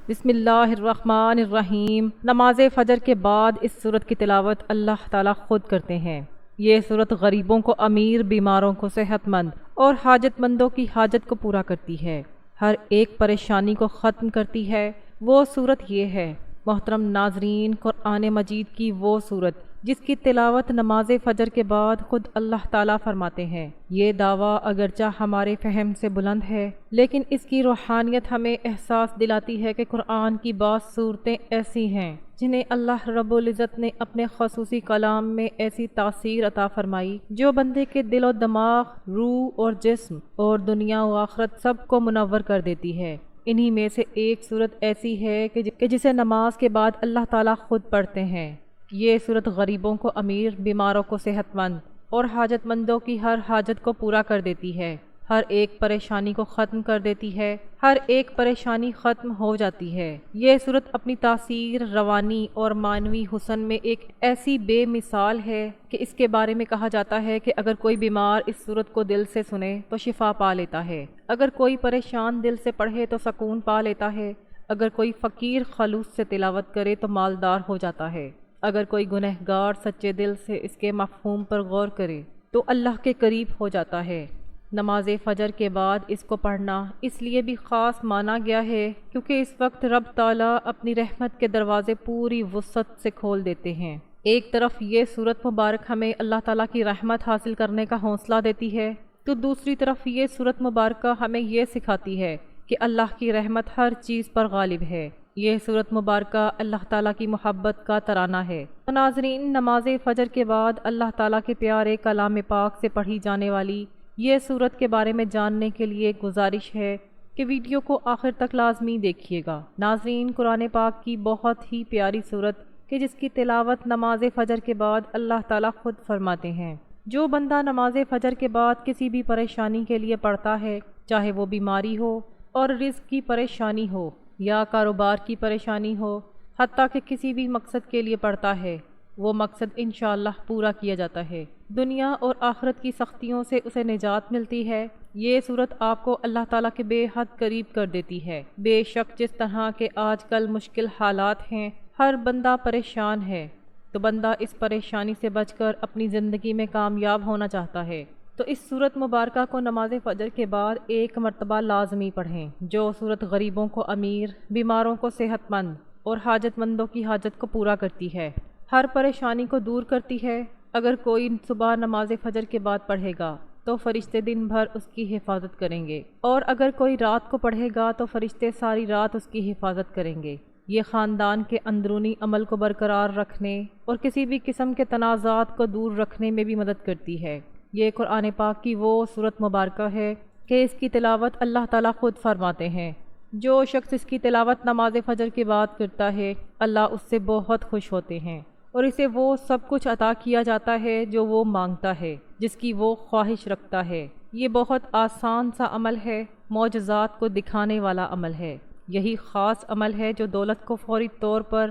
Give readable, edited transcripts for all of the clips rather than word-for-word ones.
بسم اللہ الرحمن الرحیم۔ نماز فجر کے بعد اس سورت کی تلاوت اللہ تعالیٰ خود کرتے ہیں۔ یہ سورت غریبوں کو امیر، بیماروں کو صحت مند اور حاجت مندوں کی حاجت کو پورا کرتی ہے، ہر ایک پریشانی کو ختم کرتی ہے۔ وہ سورت یہ ہے، محترم ناظرین، قرآن مجید کی وہ سورت جس کی تلاوت نماز فجر کے بعد خود اللہ تعالیٰ فرماتے ہیں۔ یہ دعویٰ اگرچہ ہمارے فہم سے بلند ہے، لیکن اس کی روحانیت ہمیں احساس دلاتی ہے کہ قرآن کی بعض صورتیں ایسی ہیں جنہیں اللہ رب العزت نے اپنے خصوصی کلام میں ایسی تاثیر عطا فرمائی جو بندے کے دل و دماغ، روح اور جسم اور دنیا و آخرت سب کو منور کر دیتی ہے۔ انہی میں سے ایک صورت ایسی ہے کہ جسے نماز کے بعد اللہ تعالیٰ خود پڑھتے ہیں۔ یہ صورت غریبوں کو امیر، بیماروں کو صحت مند اور حاجت مندوں کی ہر حاجت کو پورا کر دیتی ہے، ہر ایک پریشانی کو ختم کر دیتی ہے، ہر ایک پریشانی ختم ہو جاتی ہے۔ یہ صورت اپنی تاثیر، روانی اور معنوی حسن میں ایک ایسی بے مثال ہے کہ اس کے بارے میں کہا جاتا ہے کہ اگر کوئی بیمار اس صورت کو دل سے سنے تو شفا پا لیتا ہے، اگر کوئی پریشان دل سے پڑھے تو سکون پا لیتا ہے، اگر کوئی فقیر خلوص سے تلاوت کرے تو مالدار ہو جاتا ہے، اگر کوئی گنہگار سچے دل سے اس کے مفہوم پر غور کرے تو اللہ کے قریب ہو جاتا ہے۔ نماز فجر کے بعد اس کو پڑھنا اس لیے بھی خاص مانا گیا ہے کیونکہ اس وقت رب تعالیٰ اپنی رحمت کے دروازے پوری وسعت سے کھول دیتے ہیں۔ ایک طرف یہ سورت مبارک ہمیں اللہ تعالیٰ کی رحمت حاصل کرنے کا حوصلہ دیتی ہے، تو دوسری طرف یہ سورت مبارکہ ہمیں یہ سکھاتی ہے کہ اللہ کی رحمت ہر چیز پر غالب ہے۔ یہ سورت مبارکہ اللہ تعالیٰ کی محبت کا ترانہ ہے۔ ناظرین، نماز فجر کے بعد اللہ تعالیٰ کے پیارے کلام پاک سے پڑھی جانے والی یہ سورت کے بارے میں جاننے کے لیے گزارش ہے کہ ویڈیو کو آخر تک لازمی دیکھیے گا۔ ناظرین، قرآن پاک کی بہت ہی پیاری سورت کہ جس کی تلاوت نماز فجر کے بعد اللہ تعالیٰ خود فرماتے ہیں۔ جو بندہ نماز فجر کے بعد کسی بھی پریشانی کے لیے پڑھتا ہے، چاہے وہ بیماری ہو اور رزق کی پریشانی ہو یا کاروبار کی پریشانی ہو، حتیٰ کہ کسی بھی مقصد کے لیے پڑھتا ہے، وہ مقصد انشاءاللہ پورا کیا جاتا ہے، دنیا اور آخرت کی سختیوں سے اسے نجات ملتی ہے۔ یہ صورت آپ کو اللہ تعالیٰ کے بے حد قریب کر دیتی ہے۔ بے شک جس طرح کے آج کل مشکل حالات ہیں، ہر بندہ پریشان ہے، تو بندہ اس پریشانی سے بچ کر اپنی زندگی میں کامیاب ہونا چاہتا ہے، تو اس صورت مبارکہ کو نماز فجر کے بعد ایک مرتبہ لازمی پڑھیں۔ جو صورت غریبوں کو امیر، بیماروں کو صحت مند اور حاجت مندوں کی حاجت کو پورا کرتی ہے، ہر پریشانی کو دور کرتی ہے۔ اگر کوئی صبح نماز فجر کے بعد پڑھے گا تو فرشتے دن بھر اس کی حفاظت کریں گے، اور اگر کوئی رات کو پڑھے گا تو فرشتے ساری رات اس کی حفاظت کریں گے۔ یہ خاندان کے اندرونی عمل کو برقرار رکھنے اور کسی بھی قسم کے تنازعات کو دور رکھنے میں بھی مدد کرتی ہے۔ یہ قرآن پاک کی وہ سورت مبارکہ ہے کہ اس کی تلاوت اللہ تعالیٰ خود فرماتے ہیں۔ جو شخص اس کی تلاوت نماز فجر کے بعد کرتا ہے، اللہ اس سے بہت خوش ہوتے ہیں اور اسے وہ سب کچھ عطا کیا جاتا ہے جو وہ مانگتا ہے، جس کی وہ خواہش رکھتا ہے۔ یہ بہت آسان سا عمل ہے، معجزات کو دکھانے والا عمل ہے۔ یہی خاص عمل ہے جو دولت کو فوری طور پر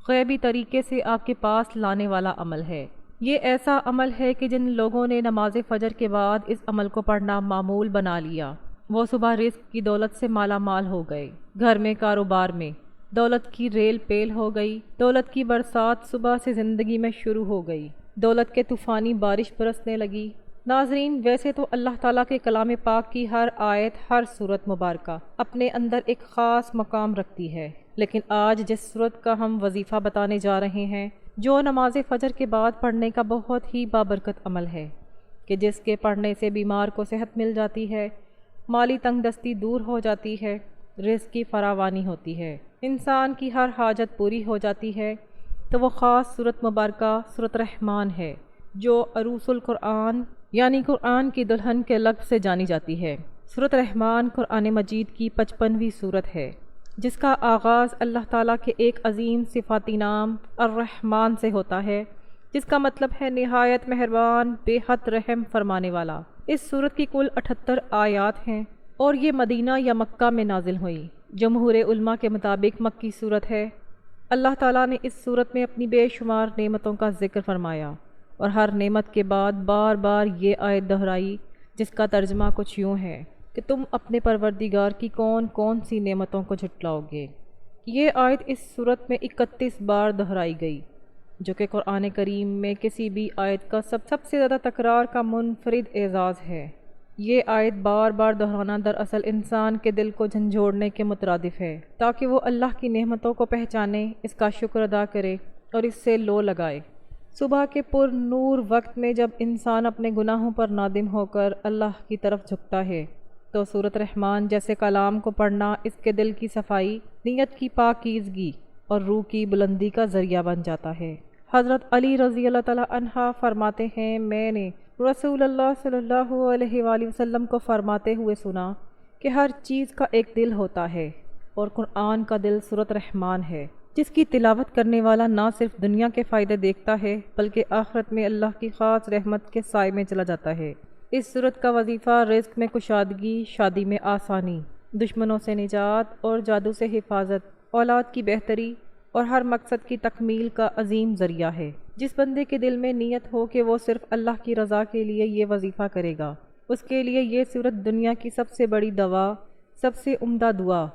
غیبی طریقے سے آپ کے پاس لانے والا عمل ہے۔ یہ ایسا عمل ہے کہ جن لوگوں نے نماز فجر کے بعد اس عمل کو پڑھنا معمول بنا لیا، وہ صبح رزق کی دولت سے مالا مال ہو گئے، گھر میں، کاروبار میں دولت کی ریل پیل ہو گئی، دولت کی برسات صبح سے زندگی میں شروع ہو گئی، دولت کے طوفانی بارش برسنے لگی۔ ناظرین، ویسے تو اللہ تعالیٰ کے کلام پاک کی ہر آیت، ہر سورت مبارکہ اپنے اندر ایک خاص مقام رکھتی ہے، لیکن آج جس سورت کا ہم وظیفہ بتانے جا رہے ہیں، جو نماز فجر کے بعد پڑھنے کا بہت ہی بابرکت عمل ہے کہ جس کے پڑھنے سے بیمار کو صحت مل جاتی ہے، مالی تنگ دستی دور ہو جاتی ہے، رزق کی فراوانی ہوتی ہے، انسان کی ہر حاجت پوری ہو جاتی ہے، تو وہ خاص سورت مبارکہ سورت رحمان ہے، جو عروس القرآن یعنی قرآن کی دلہن کے لقب سے جانی جاتی ہے۔ سورت رحمان قرآن مجید کی 55ویں سورت ہے، جس کا آغاز اللہ تعالیٰ کے ایک عظیم صفاتی نام الرحمن سے ہوتا ہے، جس کا مطلب ہے نہایت مہربان، بے حد رحم فرمانے والا۔ اس سورت کی کل 78 آیات ہیں اور یہ مدینہ یا مکہ میں نازل ہوئی۔ جمہور علماء کے مطابق مکی سورت ہے۔ اللہ تعالیٰ نے اس سورت میں اپنی بے شمار نعمتوں کا ذکر فرمایا اور ہر نعمت کے بعد بار بار یہ آیت دہرائی، جس کا ترجمہ کچھ یوں ہے کہ تم اپنے پروردگار کی کون کون سی نعمتوں کو جھٹلاؤ گے۔ یہ آیت اس صورت میں 31 بار دہرائی گئی، جو کہ قرآن کریم میں کسی بھی آیت کا سب سے زیادہ تکرار کا منفرد اعزاز ہے۔ یہ آیت بار بار دہرانا دراصل انسان کے دل کو جھنجھوڑنے کے مترادف ہے، تاکہ وہ اللہ کی نعمتوں کو پہچانے، اس کا شکر ادا کرے اور اس سے لو لگائے۔ صبح کے پر نور وقت میں جب انسان اپنے گناہوں پر نادم ہو کر اللہ کی طرف جھکتا ہے تو سورۃ رحمان جیسے کلام کو پڑھنا اس کے دل کی صفائی، نیت کی پاکیزگی اور روح کی بلندی کا ذریعہ بن جاتا ہے۔ حضرت علی رضی اللہ تعالیٰ عنہ فرماتے ہیں، میں نے رسول اللہ صلی اللہ علیہ وآلہ وسلم کو فرماتے ہوئے سنا کہ ہر چیز کا ایک دل ہوتا ہے اور قرآن کا دل سورۃ رحمان ہے، جس کی تلاوت کرنے والا نہ صرف دنیا کے فائدے دیکھتا ہے بلکہ آخرت میں اللہ کی خاص رحمت کے سائے میں چلا جاتا ہے۔ اس سورت کا وظیفہ رزق میں کشادگی، شادی میں آسانی، دشمنوں سے نجات اور جادو سے حفاظت، اولاد کی بہتری اور ہر مقصد کی تکمیل کا عظیم ذریعہ ہے۔ جس بندے کے دل میں نیت ہو کہ وہ صرف اللہ کی رضا کے لیے یہ وظیفہ کرے گا، اس کے لیے یہ سورت دنیا کی سب سے بڑی دوا، سب سے عمدہ دعا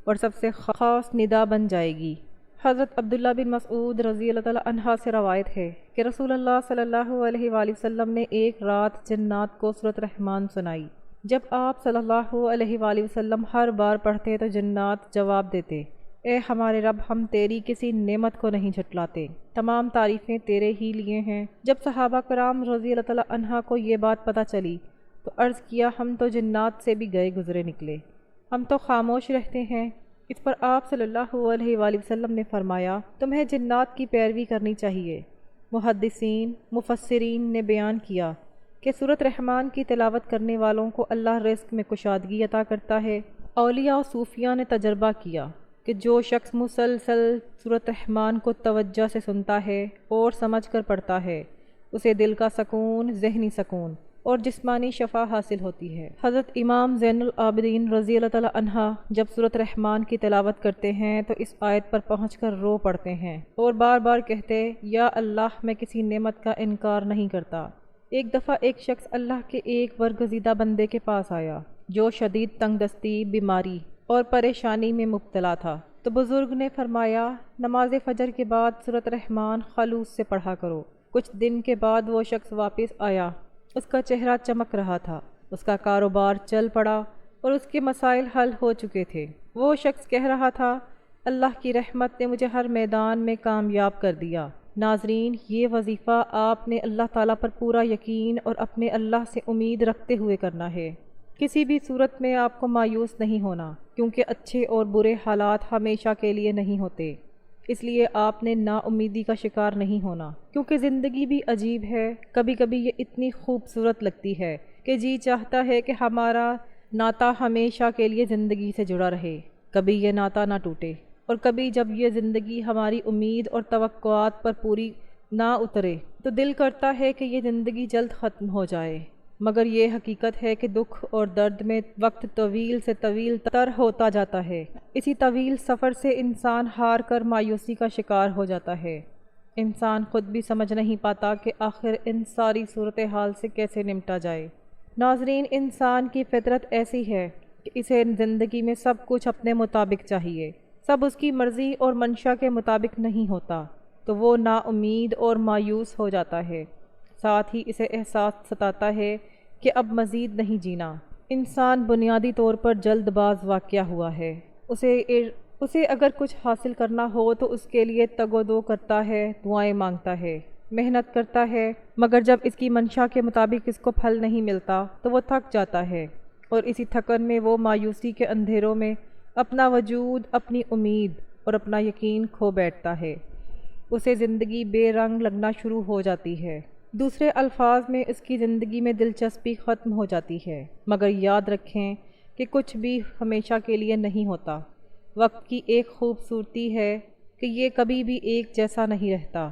اور سب سے خاص ندا بن جائے گی۔ حضرت عبداللہ بن مسعود رضی اللہ تعالیٰ عنہ سے روایت ہے کہ رسول اللہ صلی اللہ علیہ وآلہ وسلم نے ایک رات جنات کو سورۃ رحمان سنائی۔ جب آپ صلی اللہ علیہ وآلہ وسلم ہر بار پڑھتے تو جنات جواب دیتے، اے ہمارے رب، ہم تیری کسی نعمت کو نہیں جھٹلاتے، تمام تعریفیں تیرے ہی لیے ہیں۔ جب صحابہ کرام رضی اللہ تعالیٰ عنہ کو یہ بات پتہ چلی تو عرض کیا، ہم تو جنات سے بھی گئے گزرے نکلے، ہم تو خاموش رہتے ہیں۔ اس پر آپ صلی اللہ علیہ وآلہ وسلم نے فرمایا، تمہیں جنات کی پیروی کرنی چاہیے۔ محدثین، مفسرین نے بیان کیا کہ سورۃ رحمان کی تلاوت کرنے والوں کو اللہ رزق میں کشادگی عطا کرتا ہے۔ اولیاء و صوفیاء نے تجربہ کیا کہ جو شخص مسلسل سورۃ رحمان کو توجہ سے سنتا ہے اور سمجھ کر پڑھتا ہے، اسے دل کا سکون، ذہنی سکون اور جسمانی شفا حاصل ہوتی ہے۔ حضرت امام زین العابدین رضی اللہ تعالیٰ عنہ جب سورۃ رحمان کی تلاوت کرتے ہیں تو اس آیت پر پہنچ کر رو پڑتے ہیں اور بار بار کہتے، یا اللہ، میں کسی نعمت کا انکار نہیں کرتا۔ ایک دفعہ ایک شخص اللہ کے ایک برگزیدہ بندے کے پاس آیا جو شدید تنگ دستی، بیماری اور پریشانی میں مبتلا تھا، تو بزرگ نے فرمایا، نماز فجر کے بعد سورۃ رحمان خلوص سے پڑھا کرو۔ کچھ دن کے بعد وہ شخص واپس آیا، اس کا چہرہ چمک رہا تھا، اس کا کاروبار چل پڑا اور اس کے مسائل حل ہو چکے تھے۔ وہ شخص کہہ رہا تھا، اللہ کی رحمت نے مجھے ہر میدان میں کامیاب کر دیا۔ ناظرین، یہ وظیفہ آپ نے اللہ تعالیٰ پر پورا یقین اور اپنے اللہ سے امید رکھتے ہوئے کرنا ہے۔ کسی بھی صورت میں آپ کو مایوس نہیں ہونا، کیونکہ اچھے اور برے حالات ہمیشہ کے لیے نہیں ہوتے۔ اس لیے آپ نے نا امیدی کا شکار نہیں ہونا، کیونکہ زندگی بھی عجیب ہے۔ کبھی کبھی یہ اتنی خوبصورت لگتی ہے کہ جی چاہتا ہے کہ ہمارا ناطہ ہمیشہ کے لیے زندگی سے جڑا رہے، کبھی یہ ناطہ نہ ٹوٹے، اور کبھی جب یہ زندگی ہماری امید اور توقعات پر پوری نہ اترے تو دل کرتا ہے کہ یہ زندگی جلد ختم ہو جائے۔ مگر یہ حقیقت ہے کہ دکھ اور درد میں وقت طویل سے طویل تر ہوتا جاتا ہے۔ اسی طویل سفر سے انسان ہار کر مایوسی کا شکار ہو جاتا ہے۔ انسان خود بھی سمجھ نہیں پاتا کہ آخر ان ساری صورتحال سے کیسے نمٹا جائے۔ ناظرین، انسان کی فطرت ایسی ہے کہ اسے زندگی میں سب کچھ اپنے مطابق چاہیے، سب اس کی مرضی اور منشا کے مطابق نہیں ہوتا، تو وہ نا امید اور مایوس ہو جاتا ہے۔ ساتھ ہی اسے احساس ستاتا ہے کہ اب مزید نہیں جینا۔ انسان بنیادی طور پر جلد باز واقع ہوا ہے۔ اسے اگر کچھ حاصل کرنا ہو تو اس کے لیے تگ و دو کرتا ہے، دعائیں مانگتا ہے، محنت کرتا ہے، مگر جب اس کی منشا کے مطابق اس کو پھل نہیں ملتا تو وہ تھک جاتا ہے، اور اسی تھکن میں وہ مایوسی کے اندھیروں میں اپنا وجود، اپنی امید اور اپنا یقین کھو بیٹھتا ہے۔ اسے زندگی بے رنگ لگنا شروع ہو جاتی ہے۔ دوسرے الفاظ میں اس کی زندگی میں دلچسپی ختم ہو جاتی ہے۔ مگر یاد رکھیں کہ کچھ بھی ہمیشہ کے لیے نہیں ہوتا۔ وقت کی ایک خوبصورتی ہے کہ یہ کبھی بھی ایک جیسا نہیں رہتا۔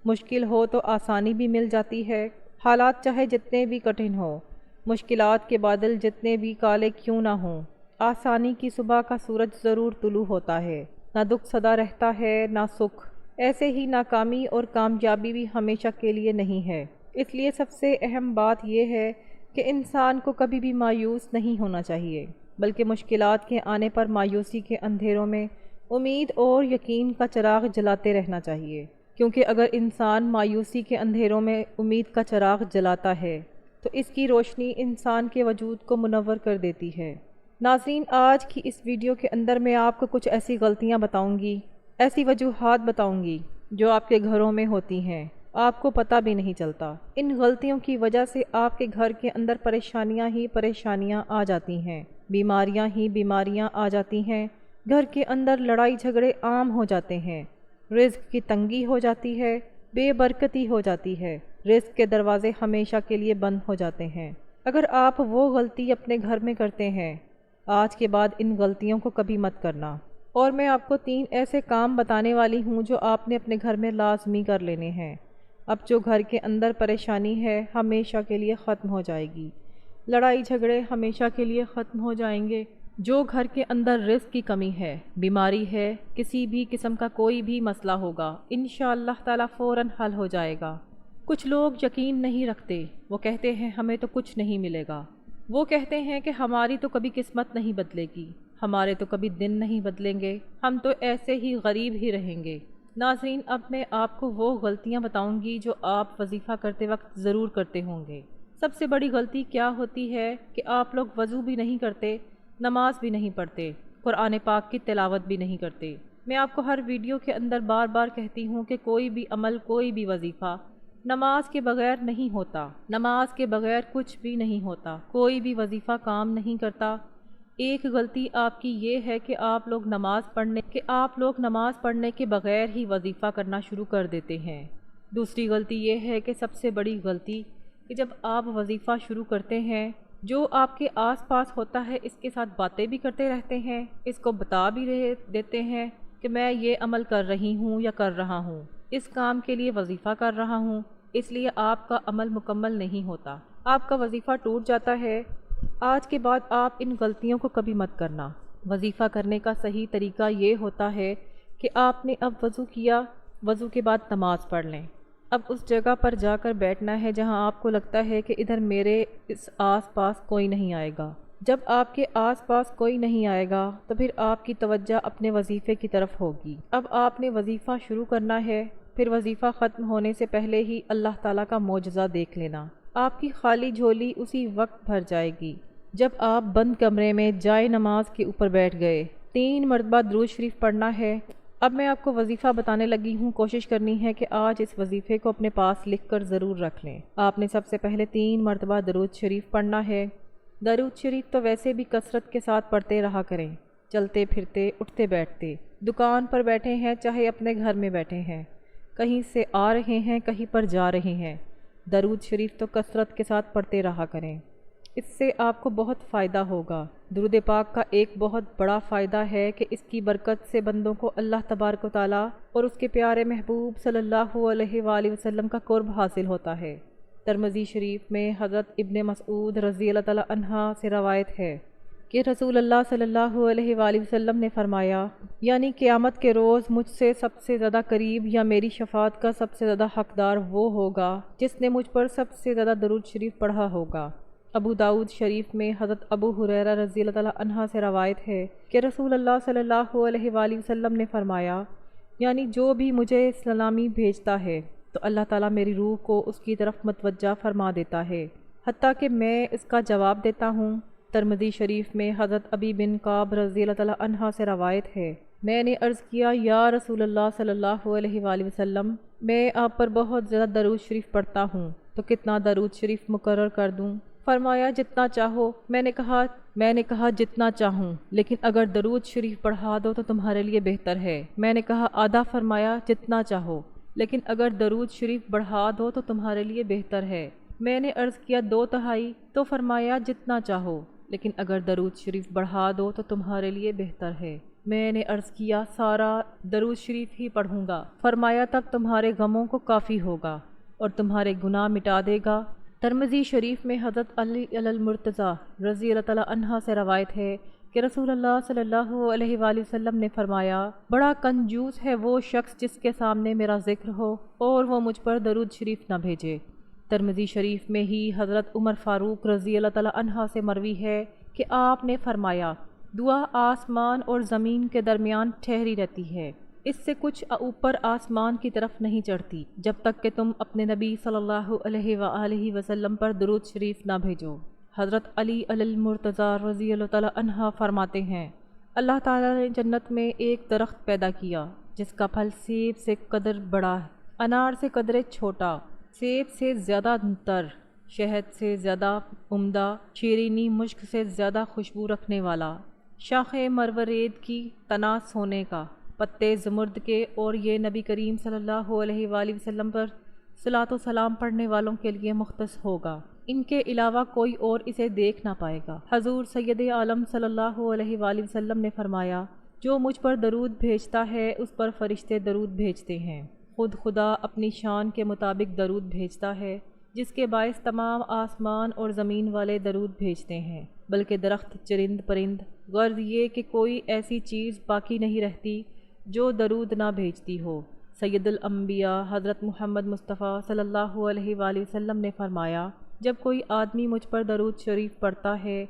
مشکل ہو تو آسانی بھی مل جاتی ہے۔ حالات چاہے جتنے بھی کٹھن ہوں، مشکلات کے بادل جتنے بھی کالے کیوں نہ ہوں، آسانی کی صبح کا سورج ضرور طلوع ہوتا ہے۔ نہ دکھ سدا رہتا ہے، نہ سکھ۔ ایسے ہی ناکامی اور کامیابی بھی ہمیشہ کے لیے نہیں ہے۔ اس لیے سب سے اہم بات یہ ہے کہ انسان کو کبھی بھی مایوس نہیں ہونا چاہیے، بلکہ مشکلات کے آنے پر مایوسی کے اندھیروں میں امید اور یقین کا چراغ جلاتے رہنا چاہیے، کیونکہ اگر انسان مایوسی کے اندھیروں میں امید کا چراغ جلاتا ہے تو اس کی روشنی انسان کے وجود کو منور کر دیتی ہے۔ ناظرین، آج کی اس ویڈیو کے اندر میں آپ کو کچھ ایسی غلطیاں بتاؤں گی، ایسی وجوہات بتاؤں گی جو آپ کے گھروں میں ہوتی ہیں، آپ کو پتہ بھی نہیں چلتا۔ ان غلطیوں کی وجہ سے آپ کے گھر کے اندر پریشانیاں ہی پریشانیاں آ جاتی ہیں، بیماریاں ہی بیماریاں آ جاتی ہیں، گھر کے اندر لڑائی جھگڑے عام ہو جاتے ہیں، رزق کی تنگی ہو جاتی ہے، بے برکتی ہو جاتی ہے، رزق کے دروازے ہمیشہ کے لیے بند ہو جاتے ہیں۔ اگر آپ وہ غلطی اپنے گھر میں کرتے ہیں، آج کے بعد ان غلطیوں کو کبھی مت کرنا۔ اور میں آپ کو 3 ایسے کام بتانے والی ہوں جو آپ نے اپنے گھر میں لازمی کر لینے ہیں۔ اب جو گھر کے اندر پریشانی ہے ہمیشہ کے لیے ختم ہو جائے گی، لڑائی جھگڑے ہمیشہ کے لیے ختم ہو جائیں گے۔ جو گھر کے اندر رزق کی کمی ہے، بیماری ہے، کسی بھی قسم کا کوئی بھی مسئلہ ہوگا، انشاءاللہ تعالیٰ فوراً حل ہو جائے گا۔ کچھ لوگ یقین نہیں رکھتے، وہ کہتے ہیں ہمیں تو کچھ نہیں ملے گا، وہ کہتے ہیں کہ ہماری تو کبھی قسمت نہیں بدلے گی، ہمارے تو کبھی دن نہیں بدلیں گے، ہم تو ایسے ہی غریب ہی رہیں گے۔ ناظرین، اب میں آپ کو وہ غلطیاں بتاؤں گی جو آپ وظیفہ کرتے وقت ضرور کرتے ہوں گے۔ سب سے بڑی غلطی کیا ہوتی ہے کہ آپ لوگ وضو بھی نہیں کرتے، نماز بھی نہیں پڑھتے، قرآن پاک کی تلاوت بھی نہیں کرتے۔ میں آپ کو ہر ویڈیو کے اندر بار بار کہتی ہوں کہ کوئی بھی عمل، کوئی بھی وظیفہ نماز کے بغیر نہیں ہوتا، نماز کے بغیر کچھ بھی نہیں ہوتا، کوئی بھی وظیفہ کام نہیں کرتا۔ ایک غلطی آپ کی یہ ہے کہ آپ لوگ نماز پڑھنے کے بغیر ہی وظیفہ کرنا شروع کر دیتے ہیں۔ دوسری غلطی یہ ہے کہ سب سے بڑی غلطی کہ جب آپ وظیفہ شروع کرتے ہیں، جو آپ کے آس پاس ہوتا ہے اس کے ساتھ باتیں بھی کرتے رہتے ہیں، اس کو بتا بھی دیتے ہیں کہ میں یہ عمل کر رہی ہوں یا کر رہا ہوں، اس کام کے لیے وظیفہ کر رہا ہوں، اس لیے آپ کا عمل مکمل نہیں ہوتا، آپ کا وظیفہ ٹوٹ جاتا ہے۔ آج کے بعد آپ ان غلطیوں کو کبھی مت کرنا۔ وظیفہ کرنے کا صحیح طریقہ یہ ہوتا ہے کہ آپ نے اب وضو کیا، وضو کے بعد نماز پڑھ لیں۔ اب اس جگہ پر جا کر بیٹھنا ہے جہاں آپ کو لگتا ہے کہ ادھر میرے اس آس پاس کوئی نہیں آئے گا۔ جب آپ کے آس پاس کوئی نہیں آئے گا تو پھر آپ کی توجہ اپنے وظیفے کی طرف ہوگی۔ اب آپ نے وظیفہ شروع کرنا ہے، پھر وظیفہ ختم ہونے سے پہلے ہی اللہ تعالیٰ کا معجزہ دیکھ لینا۔ آپ کی خالی جھولی اسی وقت بھر جائے گی جب آپ بند کمرے میں جائے نماز کے اوپر بیٹھ گئے۔ 3 مرتبہ درود شریف پڑھنا ہے۔ اب میں آپ کو وظیفہ بتانے لگی ہوں، کوشش کرنی ہے کہ آج اس وظیفے کو اپنے پاس لکھ کر ضرور رکھ لیں۔ آپ نے سب سے پہلے 3 مرتبہ درود شریف پڑھنا ہے۔ درود شریف تو ویسے بھی کثرت کے ساتھ پڑھتے رہا کریں، چلتے پھرتے، اٹھتے بیٹھتے، دکان پر بیٹھے ہیں چاہے اپنے گھر میں بیٹھے ہیں، کہیں سے آ رہے ہیں کہیں پر جا رہے ہیں، درود شریف تو کثرت کے ساتھ پڑھتے رہا کریں۔ اس سے آپ کو بہت فائدہ ہوگا۔ درود پاک کا ایک بہت بڑا فائدہ ہے کہ اس کی برکت سے بندوں کو اللہ تبارک و تعالیٰ اور اس کے پیارے محبوب صلی اللہ علیہ وآلہ وسلم کا قرب حاصل ہوتا ہے۔ ترمذی شریف میں حضرت ابن مسعود رضی اللہ تعالیٰ عنہ سے روایت ہے کہ رسول اللہ صلی اللہ علیہ وآلہ وسلم نے فرمایا، یعنی قیامت کے روز مجھ سے سب سے زیادہ قریب یا میری شفاعت کا سب سے زیادہ حقدار وہ ہوگا جس نے مجھ پر سب سے زیادہ درود شریف پڑھا ہوگا۔ ابو داؤد شریف میں حضرت ابو ہریرہ رضی اللہ تعالیٰ عنہ سے روایت ہے کہ رسول اللہ صلی اللہ علیہ وآلہ وسلم نے فرمایا، یعنی جو بھی مجھے سلامی بھیجتا ہے تو اللہ تعالیٰ میری روح کو اس کی طرف متوجہ فرما دیتا ہے، حتیٰ کہ میں اس کا جواب دیتا ہوں۔ ترمذی شریف میں حضرت ابی بن کعب رضی اللہ تعالیٰ عنہ سے روایت ہے، میں نے عرض کیا، یا رسول اللہ صلی اللہ علیہ وآلہ وسلم، میں آپ پر بہت زیادہ درود شریف پڑھتا ہوں، تو کتنا درود شریف مقرر کر دوں؟ فرمایا جتنا چاہو۔ میں نے کہا جتنا چاہوں، لیکن اگر درود شریف بڑھا دو تو تمہارے لیے بہتر ہے۔ میں نے کہا آدھا۔ فرمایا جتنا چاہو، لیکن اگر درود شریف بڑھا دو تو تمہارے لیے بہتر ہے۔ میں نے عرض کیا 2/3، تو فرمایا جتنا چاہو، لیکن اگر درود شریف بڑھا دو تو تمہارے لیے بہتر ہے۔ میں نے عرض کیا سارا درود شریف ہی پڑھوں گا۔ فرمایا تب تمہارے غموں کو کافی ہوگا اور تمہارے گناہ مٹا دے گا۔ ترمذی شریف میں حضرت علی المرتضیٰ رضی اللہ تعالیٰ عنہ سے روایت ہے کہ رسول اللہ صلی اللہ علیہ وآلہ وسلم نے فرمایا، بڑا کنجوس ہے وہ شخص جس کے سامنے میرا ذکر ہو اور وہ مجھ پر درود شریف نہ بھیجے۔ ترمذی شریف میں ہی حضرت عمر فاروق رضی اللہ تعالیٰ عنہ سے مروی ہے کہ آپ نے فرمایا، دعا آسمان اور زمین کے درمیان ٹھہری رہتی ہے، اس سے کچھ اوپر آسمان کی طرف نہیں چڑھتی جب تک کہ تم اپنے نبی صلی اللہ علیہ وآلہ وسلم پر درود شریف نہ بھیجو۔ حضرت علی المرتضیٰ رضی اللہ تعالیٰ عنہ فرماتے ہیں، اللہ تعالیٰ نے جنت میں ایک درخت پیدا کیا جس کا پھل سیب سے قدر بڑا ہے، انار سے قدرے چھوٹا، سیب سے زیادہ تر، شہد سے زیادہ عمدہ، شیرینی مشک سے زیادہ خوشبو رکھنے والا، شاخ مروارید کی، تنا سونے کا، پتے زمرد کے، اور یہ نبی کریم صلی اللہ علیہ وآلہ وسلم پر صلاۃ و سلام پڑھنے والوں کے لیے مختص ہوگا، ان کے علاوہ کوئی اور اسے دیکھ نہ پائے گا۔ حضور سید عالم صلی اللہ علیہ وآلہ وسلم نے فرمایا، جو مجھ پر درود بھیجتا ہے اس پر فرشتے درود بھیجتے ہیں، خود خدا اپنی شان کے مطابق درود بھیجتا ہے، جس کے باعث تمام آسمان اور زمین والے درود بھیجتے ہیں، بلکہ درخت، چرند پرند، غرض یہ کہ کوئی ایسی چیز باقی نہیں رہتی جو درود نہ بھیجتی ہو۔ سید الانبیاء حضرت محمد مصطفیٰ صلی اللہ علیہ وآلہ وسلم نے فرمایا، جب کوئی آدمی مجھ پر درود شریف پڑھتا ہے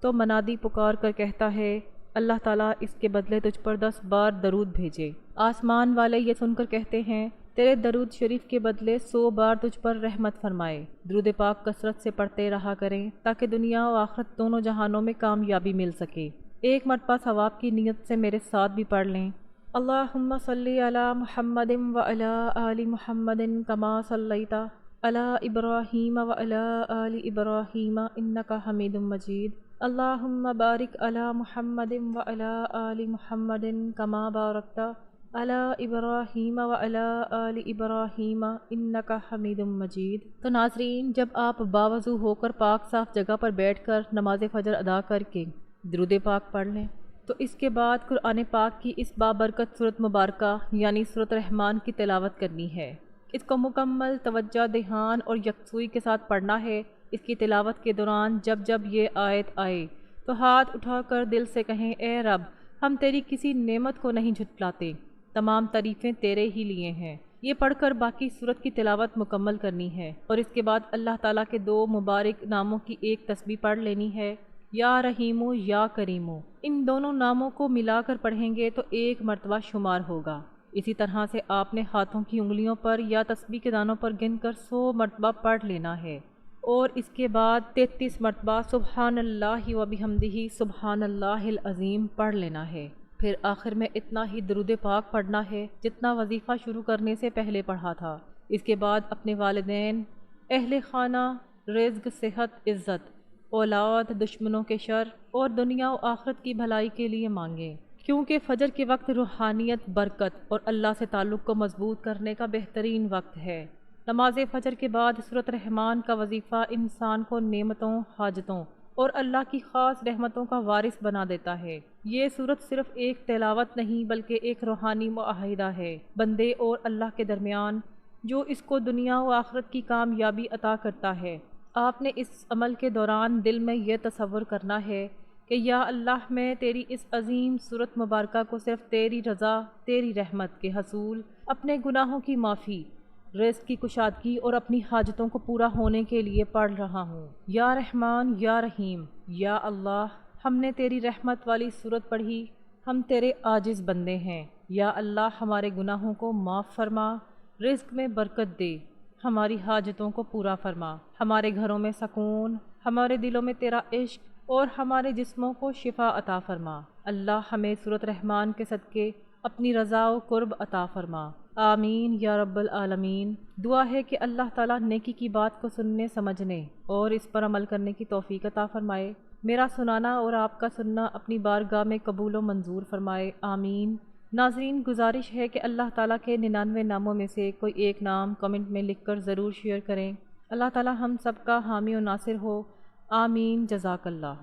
تو منادی پکار کر کہتا ہے، اللہ تعالیٰ اس کے بدلے تجھ پر 10 بار درود بھیجے۔ آسمان والے یہ سن کر کہتے ہیں، تیرے درود شریف کے بدلے 100 بار تجھ پر رحمت فرمائے۔ درود پاک کثرت سے پڑھتے رہا کریں تاکہ دنیا و آخرت دونوں جہانوں میں کامیابی مل سکے۔ ایک مرتبہ ثواب کی نیت سے میرے ساتھ بھی پڑھ لیں۔ اللہم صلی علی محمد وعلی آل محمد کما صلیت علی ابراہیم وعلی آل ابراہیم انک حمید مجید۔ اللہم بارک علی محمد وعلی آل محمد کما بارکت علی ابراہیم وعلی آل ابراہیم انک حمید مجید۔ تو ناظرین، جب آپ باوضو ہو کر پاک صاف جگہ پر بیٹھ کر نماز فجر ادا کر کے درود پاک پڑھ لیں تو اس کے بعد قرآن پاک کی اس بابرکت سورت مبارکہ یعنی سورت رحمان کی تلاوت کرنی ہے۔ اس کو مکمل توجہ، دھیان اور یکسوئی کے ساتھ پڑھنا ہے۔ اس کی تلاوت کے دوران جب جب یہ آیت آئے تو ہاتھ اٹھا کر دل سے کہیں، اے رب، ہم تیری کسی نعمت کو نہیں جھٹلاتے، تمام تعریفیں تیرے ہی لیے ہیں۔ یہ پڑھ کر باقی سورت کی تلاوت مکمل کرنی ہے اور اس کے بعد اللہ تعالیٰ کے 2 مبارک ناموں کی ایک تسبیح پڑھ لینی ہے، یا رحیمو یا کریمو۔ ان دونوں ناموں کو ملا کر پڑھیں گے تو 1 مرتبہ شمار ہوگا۔ اسی طرح سے آپ نے ہاتھوں کی انگلیوں پر یا تسبیح کے دانوں پر گن کر 100 مرتبہ پڑھ لینا ہے اور اس کے بعد 33 مرتبہ سبحان اللہ و بحمدہ سبحان اللہ العظیم پڑھ لینا ہے۔ پھر آخر میں اتنا ہی درود پاک پڑھنا ہے جتنا وظیفہ شروع کرنے سے پہلے پڑھا تھا۔ اس کے بعد اپنے والدین، اہل خانہ، رزق، صحت، عزت، اولاد، دشمنوں کے شر اور دنیا و آخرت کی بھلائی کے لیے مانگیں، کیونکہ فجر کے وقت روحانیت، برکت اور اللہ سے تعلق کو مضبوط کرنے کا بہترین وقت ہے۔ نماز فجر کے بعد سورت رحمان کا وظیفہ انسان کو نعمتوں، حاجتوں اور اللہ کی خاص رحمتوں کا وارث بنا دیتا ہے۔ یہ سورت صرف ایک تلاوت نہیں بلکہ ایک روحانی معاہدہ ہے بندے اور اللہ کے درمیان، جو اس کو دنیا و آخرت کی کامیابی عطا کرتا ہے۔ آپ نے اس عمل کے دوران دل میں یہ تصور کرنا ہے کہ یا اللہ، میں تیری اس عظیم سورت مبارکہ کو صرف تیری رضا، تیری رحمت کے حصول، اپنے گناہوں کی معافی، رزق کی کشادگی اور اپنی حاجتوں کو پورا ہونے کے لیے پڑھ رہا ہوں۔ یا رحمان یا رحیم، یا اللہ، ہم نے تیری رحمت والی سورت پڑھی، ہم تیرے عاجز بندے ہیں، یا اللہ ہمارے گناہوں کو معاف فرما، رزق میں برکت دے، ہماری حاجتوں کو پورا فرما، ہمارے گھروں میں سکون، ہمارے دلوں میں تیرا عشق اور ہمارے جسموں کو شفا عطا فرما۔ اللہ ہمیں سورت رحمان کے صدقے اپنی رضا و قرب عطا فرما، آمین یا رب العالمین۔ دعا ہے کہ اللہ تعالیٰ نیکی کی بات کو سننے، سمجھنے اور اس پر عمل کرنے کی توفیق عطا فرمائے۔ میرا سنانا اور آپ کا سننا اپنی بارگاہ میں قبول و منظور فرمائے، آمین۔ ناظرین، گزارش ہے کہ اللہ تعالیٰ کے 99 ناموں میں سے کوئی ایک نام کمنٹ میں لکھ کر ضرور شیئر کریں۔ اللہ تعالیٰ ہم سب کا حامی و ناصر ہو، آمین۔ جزاک اللہ۔